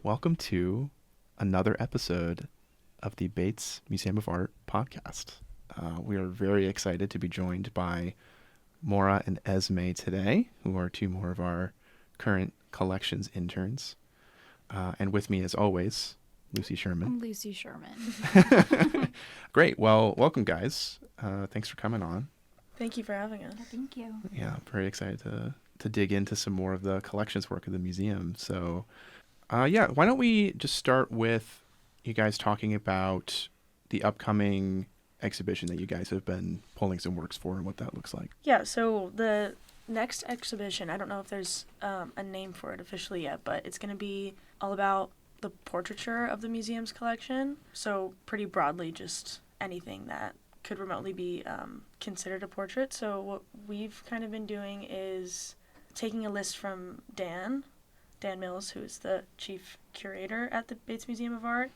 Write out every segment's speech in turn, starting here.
welcome to another episode of the Bates Museum of Art podcast. We are very excited to be joined by Maura and Esme today, who are two more of our current collections interns. And with me, as always, Lucy Sherman. I'm Lucy Sherman. Great. Well, welcome, guys. Thanks for coming on. Thank you for having us. Thank you. Yeah, I'm very excited to dig into some more of the collections work of the museum. So, why don't we just start with you guys talking about the upcoming exhibition that you guys have been pulling some works for and what that looks like. Yeah, so the next exhibition, I don't know if there's a name for it officially yet, but it's going to be all about the portraiture of the museum's collection. So pretty broadly, just anything that could remotely be considered a portrait. So what we've kind of been doing is taking a list from Dan Mills, who is the chief curator at the Bates Museum of Art,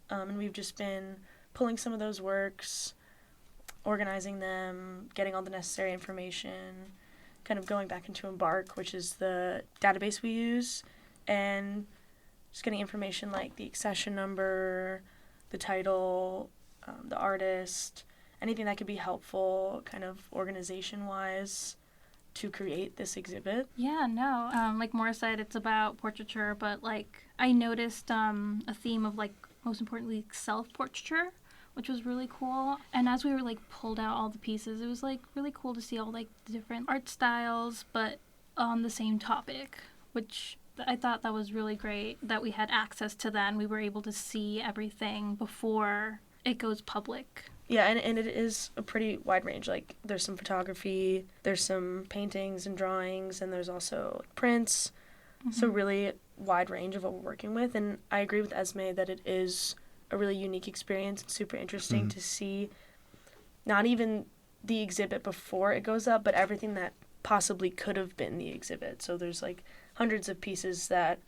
and we've just been pulling some of those works, organizing them, getting all the necessary information, kind of going back into Embark, which is the database we use, and just getting information like the accession number, the title, the artist, anything that could be helpful kind of organization-wise to create this exhibit. Yeah, no, like Maura said, it's about portraiture, but like I noticed a theme of like most importantly self-portraiture, which was really cool. And as we were like pulled out all the pieces, it was like really cool to see all like the different art styles, but on the same topic, which I thought that was really great that we had access to that and we were able to see everything before it goes public. Yeah, and it is a pretty wide range. Like, there's some photography, there's some paintings and drawings, and there's also prints. Mm-hmm. So really wide range of what we're working with. And I agree with Esme that it is a really unique experience. It's super interesting to see not even the exhibit before it goes up, but everything that possibly could have been the exhibit. So there's like hundreds of pieces that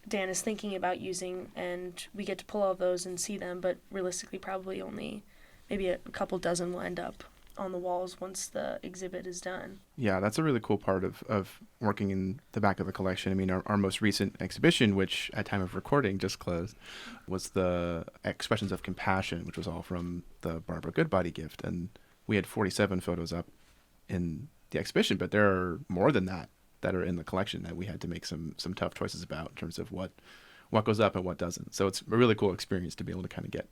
Dan is thinking about using, and we get to pull all of those and see them, but realistically probably only maybe a couple dozen will end up on the walls once the exhibit is done. Yeah, that's a really cool part of working in the back of the collection. I mean, our most recent exhibition, which at time of recording just closed, was the Expressions of Compassion, which was all from the Barbara Goodbody gift. And we had 47 photos up in the exhibition, but there are more than that are in the collection that we had to make some tough choices about in terms of what goes up and what doesn't. So it's a really cool experience to be able to kind of get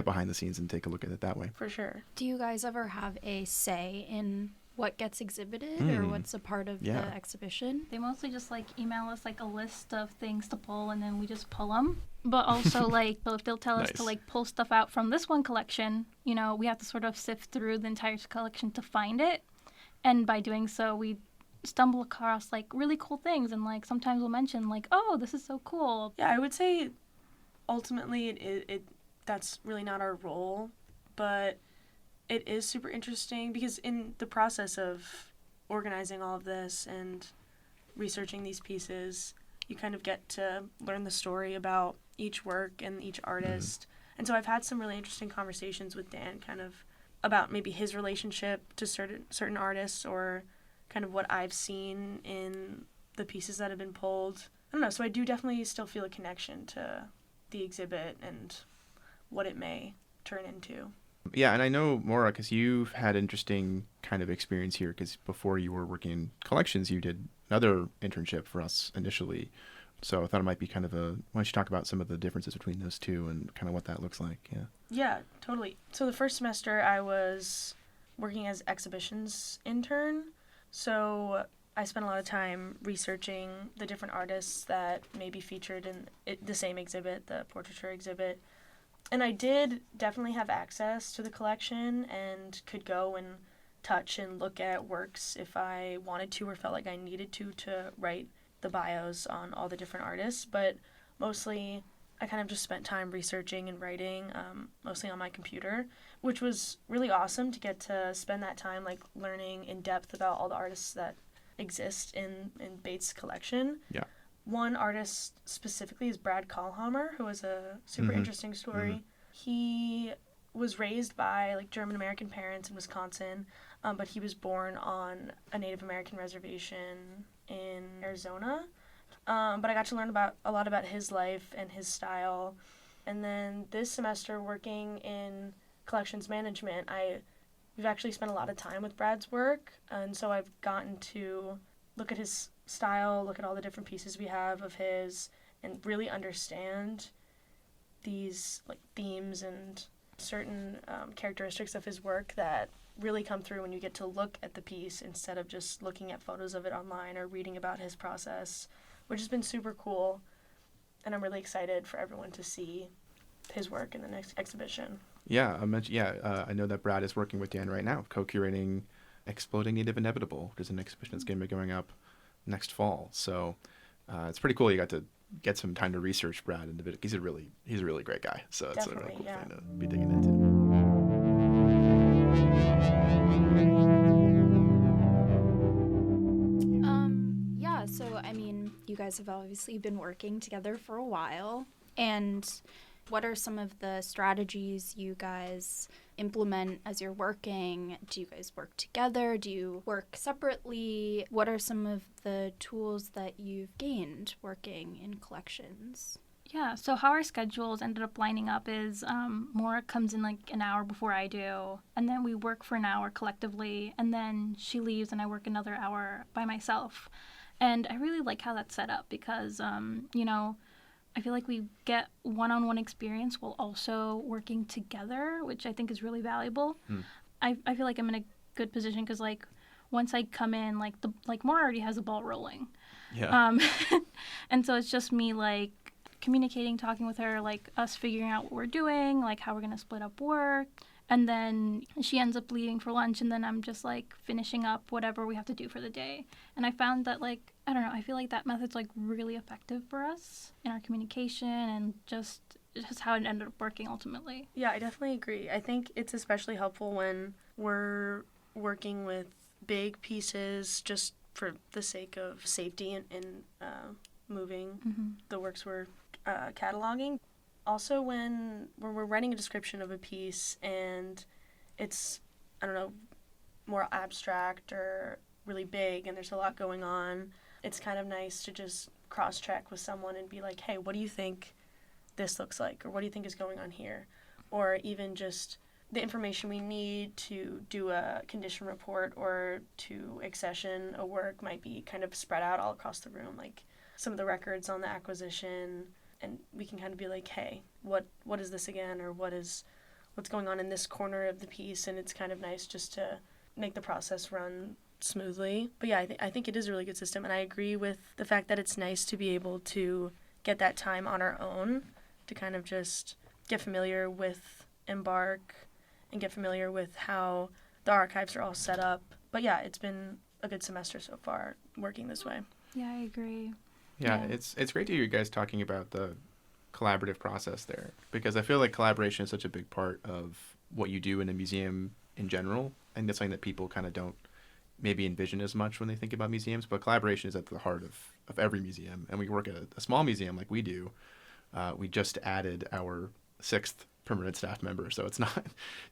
behind the scenes and take a look at it that way. For sure. Do you guys ever have a say in what gets exhibited or what's a part of the exhibition? They mostly just like email us like a list of things to pull and then we just pull them. But also like so if they'll tell us to like pull stuff out from this one collection, you know, we have to sort of sift through the entire collection to find it. And by doing so, we stumble across like really cool things, and like sometimes we'll mention like, oh, this is so cool. Yeah, I would say ultimately it that's really not our role, but it is super interesting because in the process of organizing all of this and researching these pieces, you kind of get to learn the story about each work and each artist. And so I've had some really interesting conversations with Dan kind of about maybe his relationship to certain artists, or kind of what I've seen in the pieces that have been pulled. I don't know, so I do definitely still feel a connection to the exhibit and what it may turn into. Yeah, and I know, Maura, because you've had interesting kind of experience here, because before you were working in collections, you did another internship for us initially. So I thought it might be kind of why don't you talk about some of the differences between those two and kind of what that looks like? Yeah, totally. So the first semester I was working as exhibitions intern. So I spent a lot of time researching the different artists that may be featured in the same exhibit, the portraiture exhibit. And I did definitely have access to the collection and could go and touch and look at works if I wanted to or felt like I needed to write the bios on all the different artists. But mostly I kind of just spent time researching and writing, mostly on my computer, which was really awesome to get to spend that time like learning in depth about all the artists that exist in Bates' collection. Yeah. One artist specifically is Brad Kahlhammer, who has a super interesting story. He was raised by like German American parents in Wisconsin, but he was born on a Native American reservation in Arizona. But I got to learn about a lot about his life and his style. And then this semester, working in collections management, we've actually spent a lot of time with Brad's work, and so I've gotten to look at his style, look at all the different pieces we have of his, and really understand these like themes and certain characteristics of his work that really come through when you get to look at the piece instead of just looking at photos of it online or reading about his process, which has been super cool. And I'm really excited for everyone to see his work in the next exhibition. Yeah, I know that Brad is working with Dan right now, co-curating Exploding Native Inevitable, which is an exhibition that's going to be going up next fall. So it's pretty cool. You got to get some time to research Brad in a bit. He's a really great guy. So it's a really cool thing to be digging into. So I mean, you guys have obviously been working together for a while, and what are some of the strategies you guys implement as you're working? Do you guys work together? Do you work separately? What are some of the tools that you've gained working in collections? Yeah, so how our schedules ended up lining up is Maura comes in like an hour before I do, and then we work for an hour collectively, and then she leaves and I work another hour by myself. And I really like how that's set up because, I feel like we get one-on-one experience while also working together, which I think is really valuable. I feel like I'm in a good position because, like, once I come in, like Maura already has the ball rolling. Yeah. And so it's just me, like, communicating, talking with her, like, us figuring out what we're doing, like, how we're going to split up work. And then she ends up leaving for lunch, and then I'm just, like, finishing up whatever we have to do for the day. And I found that, like, I don't know, I feel like that method's, like, really effective for us in our communication and just how it ended up working ultimately. Yeah, I definitely agree. I think it's especially helpful when we're working with big pieces just for the sake of safety and moving the works we're cataloging. Also, when we're writing a description of a piece and it's, I don't know, more abstract or really big and there's a lot going on, it's kind of nice to just cross-check with someone and be like, hey, what do you think this looks like? Or what do you think is going on here? Or even just the information we need to do a condition report or to accession a work might be kind of spread out all across the room, like some of the records on the acquisition. And we can kind of be like, hey, what is this again? Or what's going on in this corner of the piece? And it's kind of nice just to make the process run smoothly. But yeah, I think it is a really good system. And I agree with the fact that it's nice to be able to get that time on our own to kind of just get familiar with Embark and get familiar with how the archives are all set up. But yeah, it's been a good semester so far working this way. Yeah, I agree. Yeah, it's great to hear you guys talking about the collaborative process there, because I feel like collaboration is such a big part of what you do in a museum in general. I think that's something that people kind of don't maybe envision as much when they think about museums, but collaboration is at the heart of every museum. And we work at a small museum like we do. We just added our 6th permanent staff member, so it's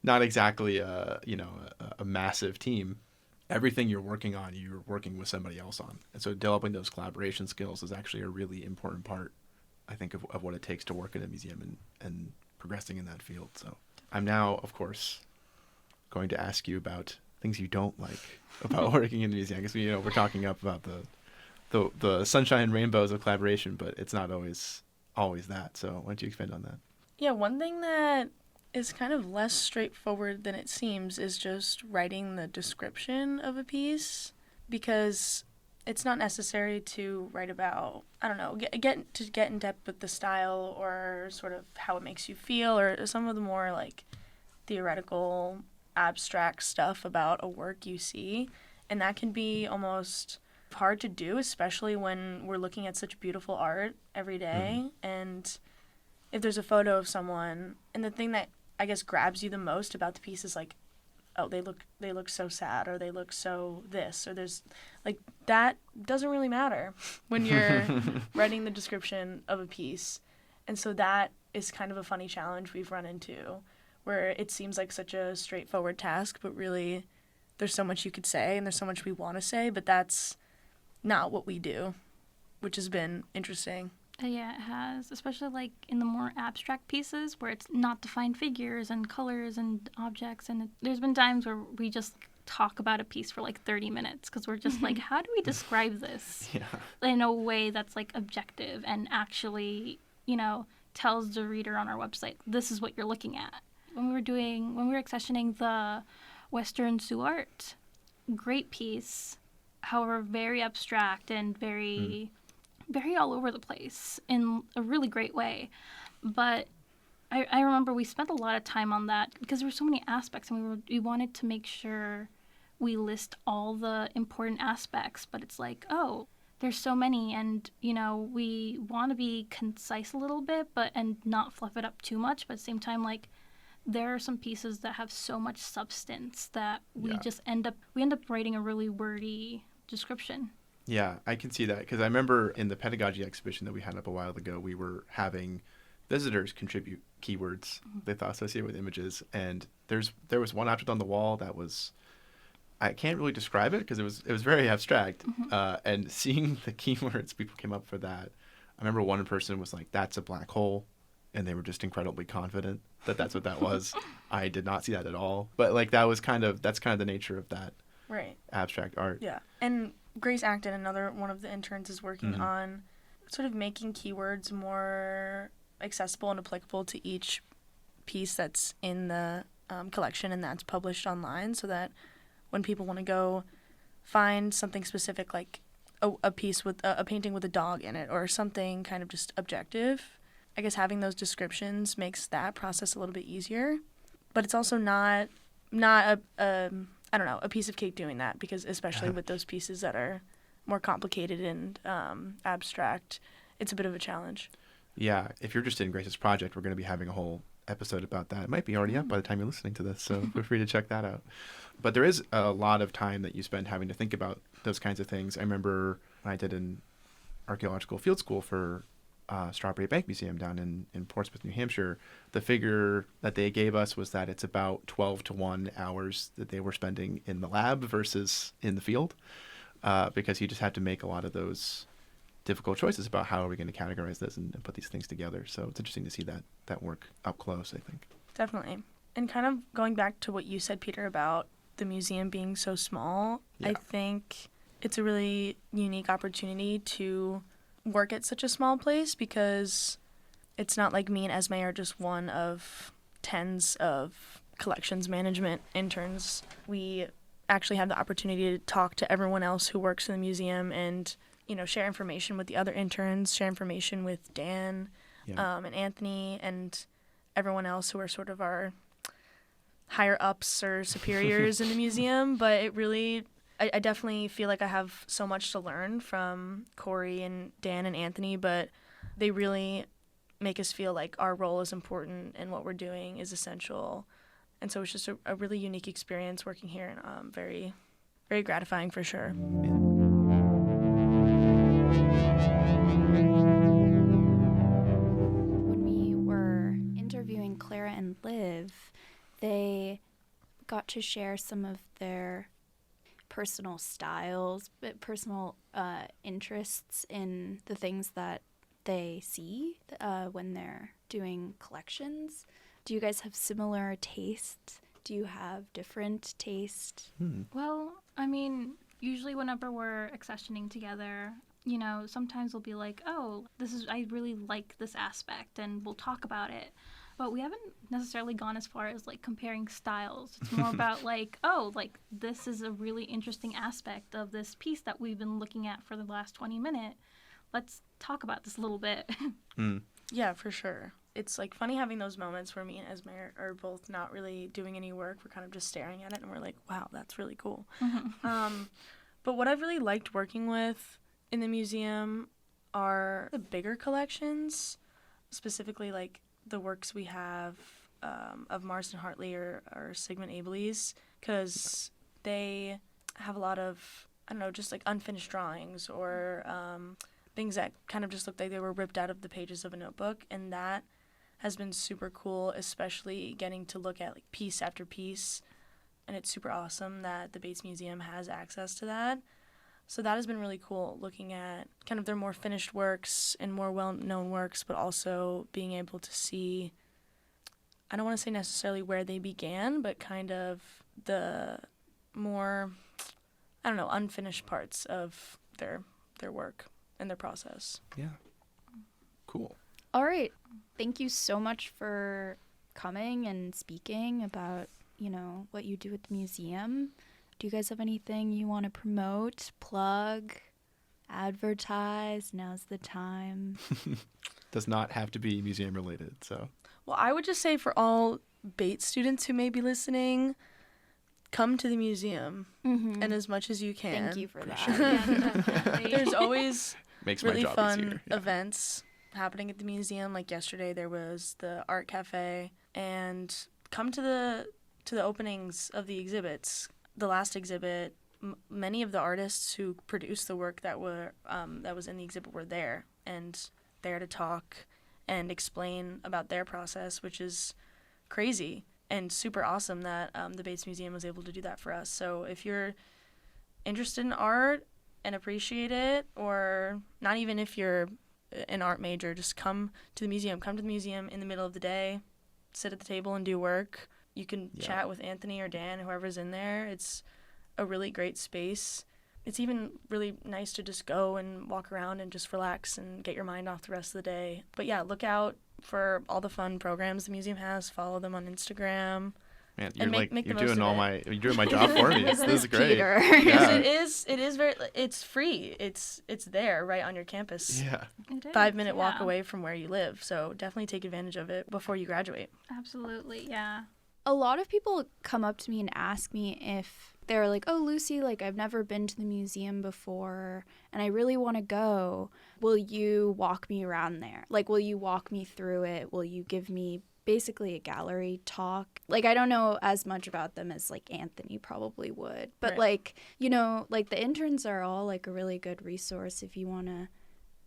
not exactly a massive team. Everything you're working on, you're working with somebody else on. And so developing those collaboration skills is actually a really important part, I think, of what it takes to work in a museum and progressing in that field. So I'm now, of course, going to ask you about things you don't like about working in a museum. I guess we're talking up about the sunshine and rainbows of collaboration, but it's not always that. So why don't you expand on that? Yeah, one thing that is kind of less straightforward than it seems is just writing the description of a piece, because it's not necessary to write about, I don't know, get in depth with the style or sort of how it makes you feel or some of the more like theoretical, abstract stuff about a work you see. And that can be almost hard to do, especially when we're looking at such beautiful art every day. And if there's a photo of someone, and the thing that I guess grabs you the most about the piece is like, oh, they look so sad, or they look so this, or there's like, that doesn't really matter when you're writing the description of a piece. And so that is kind of a funny challenge we've run into, where it seems like such a straightforward task, but really there's so much you could say and there's so much we want to say, but that's not what we do. which has been interesting. Yeah, it has, especially like in the more abstract pieces where it's not defined figures and colors and objects. And there's been times where we just talk about a piece for like 30 minutes because we're just like, how do we describe this in a way that's like objective and actually, tells the reader on our website, this is what you're looking at. When we were accessioning the Western Sioux Art, great piece, however, very abstract and very all over the place in a really great way. But I remember we spent a lot of time on that because there were so many aspects, and we wanted to make sure we list all the important aspects. But it's like, oh, there's so many, and we want to be concise a little bit, and not fluff it up too much. But at the same time, like, there are some pieces that have so much substance that we just end up writing a really wordy description. Yeah, I can see that because I remember in the pedagogy exhibition that we had up a while ago, we were having visitors contribute keywords they thought associated with images, and there was one object on the wall that was, I can't really describe it because it was very abstract, and seeing the keywords people came up for that, I remember one person was like, "That's a black hole," and they were just incredibly confident that that's what that was. I did not see that at all, but like that's kind of the nature of that abstract art. Yeah, and Grace Acton, another one of the interns, is working on sort of making keywords more accessible and applicable to each piece that's in the collection and that's published online, so that when people want to go find something specific, like a piece with a painting with a dog in it or something kind of just objective, I guess having those descriptions makes that process a little bit easier. But it's also not a piece of cake doing that, because especially with those pieces that are more complicated and abstract, it's a bit of a challenge. Yeah, if you're interested in Grace's project, we're going to be having a whole episode about that. It might be already up by the time you're listening to this, so feel free to check that out. But there is a lot of time that you spend having to think about those kinds of things. I remember when I did an archaeological field school for Strawberry Bank Museum down in Portsmouth, New Hampshire, the figure that they gave us was that it's about 12 to 1 hours that they were spending in the lab versus in the field, because you just had to make a lot of those difficult choices about how are we going to categorize this and put these things together. So it's interesting to see that work up close, I think. Definitely. And kind of going back to what you said, Peter, about the museum being so small, I think it's a really unique opportunity to work at such a small place, because it's not like me and Esme are just one of tens of collections management interns. We actually have the opportunity to talk to everyone else who works in the museum and share information with the other interns, share information with Dan and Anthony and everyone else who are sort of our higher ups or superiors in the museum. But it really, I definitely feel like I have so much to learn from Corey and Dan and Anthony, but they really make us feel like our role is important and what we're doing is essential. And so it's just a really unique experience working here, and very, very gratifying for sure. When we were interviewing Clara and Liv, they got to share some of their personal styles, but personal interests in the things that they see when they're doing collections. Do you guys have similar tastes? Do you have different tastes? Well, I mean, usually whenever we're accessioning together, sometimes we'll be like, oh, I really like this aspect, and we'll talk about it. But we haven't necessarily gone as far as, like, comparing styles. It's more about, like, oh, like, this is a really interesting aspect of this piece that we've been looking at for the last 20 minutes. Let's talk about this a little bit. Yeah, for sure. It's, like, funny having those moments where me and Esme are both not really doing any work. We're kind of just staring at it, and we're like, wow, that's really cool. But what I've really liked working with in the museum are the bigger collections, specifically, like, the works we have of Marston Hartley or Sigmund Abeleys, because they have a lot of, I don't know, just like unfinished drawings or things that kind of just look like they were ripped out of the pages of a notebook, and that has been super cool, especially getting to look at like piece after piece, and it's super awesome that the Bates Museum has access to that. So that has been really cool, looking at kind of their more finished works and more well-known works, but also being able to see, I don't want to say necessarily where they began, but kind of the more, I don't know, unfinished parts of their work and their process. Yeah. Cool. All right. Thank you so much for coming and speaking about, what you do at the museum. Do you guys have anything you want to promote, plug, advertise? Now's the time. Does not have to be museum related, so. Well, I would just say for all Bates students who may be listening, come to the museum Mm-hmm. and as much as you can. Thank you for that. Yeah, definitely. There's always Makes my really job fun easier. Yeah. events happening at the museum. Like yesterday, there was the art cafe, and come to the openings of the exhibits. The last exhibit, many of the artists who produced the work that was in the exhibit were there and there to talk and explain about their process, which is crazy and super awesome that the Bates Museum was able to do that for us. So if you're interested in art and appreciate it, or not even if you're an art major, just come to the museum. Come to the museum in the middle of the day, sit at the table and do work. You can chat with Anthony or Dan, whoever's in there. It's a really great space. It's even really nice to just go and walk around and just relax and get your mind off the rest of the day. But yeah, look out for all the fun programs the museum has. Follow them on Instagram. Man, And you're make the you're most doing of you're doing my job for me. This is great. Peter. Yeah. It is very, it's free. It's there right on your campus. Yeah. It is, 5-minute walk yeah. away from where you live. So definitely take advantage of it before you graduate. Absolutely, yeah. A lot of people come up to me and ask me if they're like, oh, Lucy, like, I've never been to the museum before and I really want to go. Will you walk me around there? Like, will you walk me through it? Will you give me basically a gallery talk? Like, I don't know as much about them as, like, Anthony probably would. But, Right. like, like, the interns are all, like, a really good resource if you want to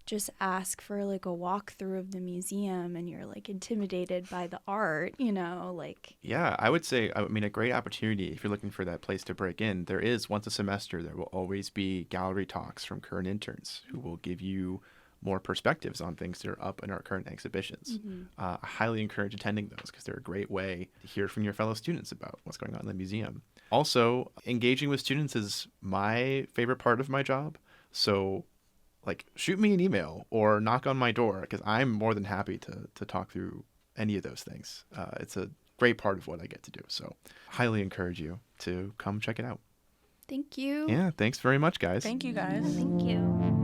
just ask for, like, a walkthrough of the museum and you're, like, intimidated by the art, like... Yeah, I would say, a great opportunity if you're looking for that place to break in. There is, once a semester, there will always be gallery talks from current interns who will give you more perspectives on things that are up in our current exhibitions. I highly encourage attending those because they're a great way to hear from your fellow students about what's going on in the museum. Also, engaging with students is my favorite part of my job. So, like, shoot me an email or knock on my door because I'm more than happy to talk through any of those things. It's a great part of what I get to do. So highly encourage you to come check it out. Thank you. Yeah, thanks very much, guys. Thank you, guys. Thank you.